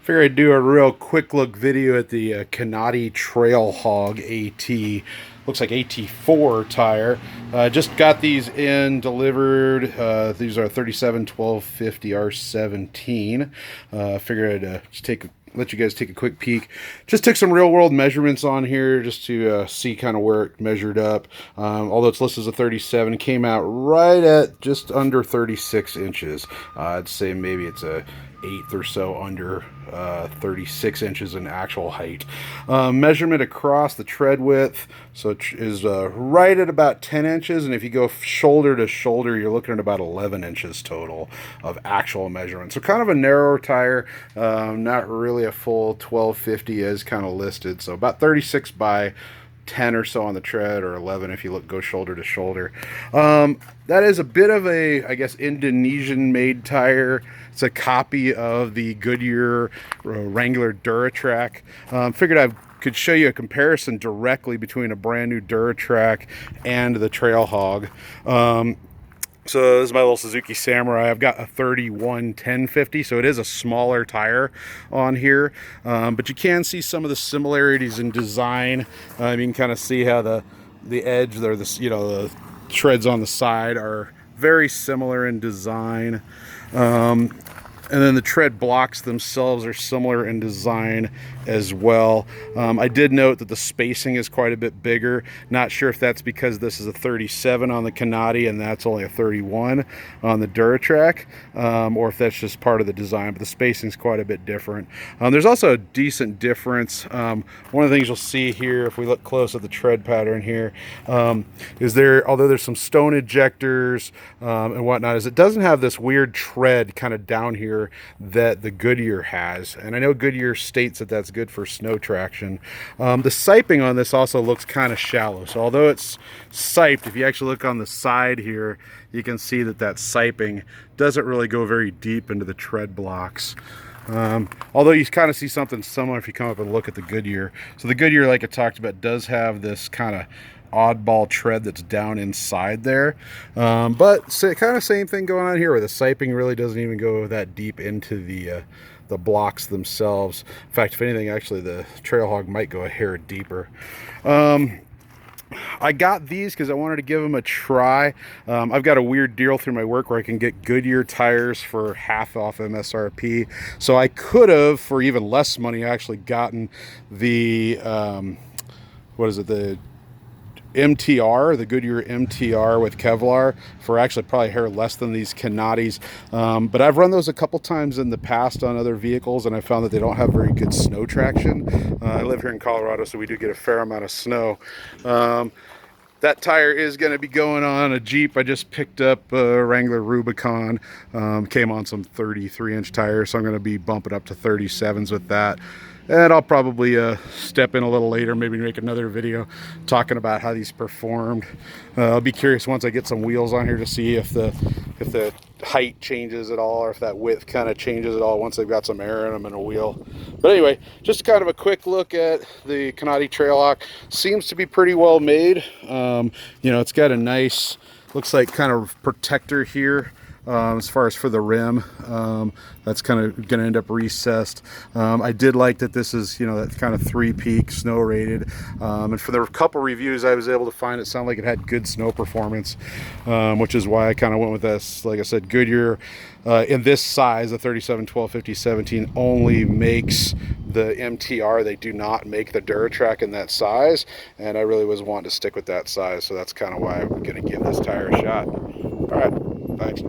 Figured I'd do a real quick look video at the Kanati Trail Hog AT. Looks like AT-4 tire. Just got these in delivered. These are 37 1250 R17. Figured I'd just let you guys take a quick peek. Just took some real world measurements on here just to see kind of where it measured up. Although it's listed as a 37, it came out right at just under 36 inches. I'd say maybe it's a eighth or so under 36 inches in actual height. Measurement across the tread width, so it is right at about 10 inches, and if you go shoulder to shoulder, you're looking at about 11 inches total of actual measurement. So kind of a narrower tire, not really a full 1250 as kind of listed, so about 36 by 10 or so on the tread, or 11 if you go shoulder to shoulder. That is a bit of a, I guess, Indonesian made tire. It's a copy of the Goodyear Wrangler Duratrac. Figured I could show you a comparison directly between a brand new Duratrac and the Trail Hog. So this is my little Suzuki Samurai. I've got a 31 1050, so it is a smaller tire on here, but you can see some of the similarities in design. You can kind of see how the edge there, the treads on the side are very similar in design. And then the tread blocks themselves are similar in design as well. I did note that the spacing is quite a bit bigger. Not sure if that's because this is a 37 on the Kanati and that's only a 31 on the Duratrac, or if that's just part of the design, but the spacing is quite a bit different. There's also a decent difference. One of the things you'll see here, if we look close at the tread pattern here, is although there's some stone ejectors and whatnot, is it doesn't have this weird tread kind of down here that the Goodyear has, and I know Goodyear states that that's good for snow traction. The siping on this also looks kind of shallow, so although it's siped, if you actually look on the side here, you can see that siping doesn't really go very deep into the tread blocks. Although you kind of see something similar if you come up and look at the Goodyear. So the Goodyear, like I talked about, does have this kind of oddball tread that's down inside there, but kind of same thing going on here, where the siping really doesn't even go that deep into the blocks themselves. In fact, if anything, actually the Trail Hog might go a hair deeper. I got these because I wanted to give them a try. I've got a weird deal through my work where I can get Goodyear tires for half off MSRP. So I could have, for even less money, actually gotten the, the MTR, the Goodyear MTR with Kevlar, for actually probably a hair less than these Kanatis. But I've run those a couple times in the past on other vehicles, and I found that they don't have very good snow traction. I live here in Colorado, so we do get a fair amount of snow. That tire is going to be going on a Jeep. I just picked up a Wrangler Rubicon. Came on some 33-inch tires, so I'm going to be bumping up to 37s with that. And I'll probably step in a little later, maybe make another video talking about how these performed. I'll be curious once I get some wheels on here to see if the height changes at all, or if that width kind of changes at all once they've got some air in them and a wheel. But anyway, just kind of a quick look at the Kanati Trail Hog. Seems to be pretty well made. It's got a nice, looks like kind of protector here. As far as for the rim, that's kind of going to end up recessed. I did like that this is, that kind of 3-peak snow rated. And for the couple reviews I was able to find, it sounded like it had good snow performance, which is why I kind of went with this. Like I said, Goodyear in this size, the 37 1250 17, only makes the MTR. They do not make the Duratrac in that size, and I really was wanting to stick with that size, so that's kind of why I'm going to give this tire a shot. All right, thanks.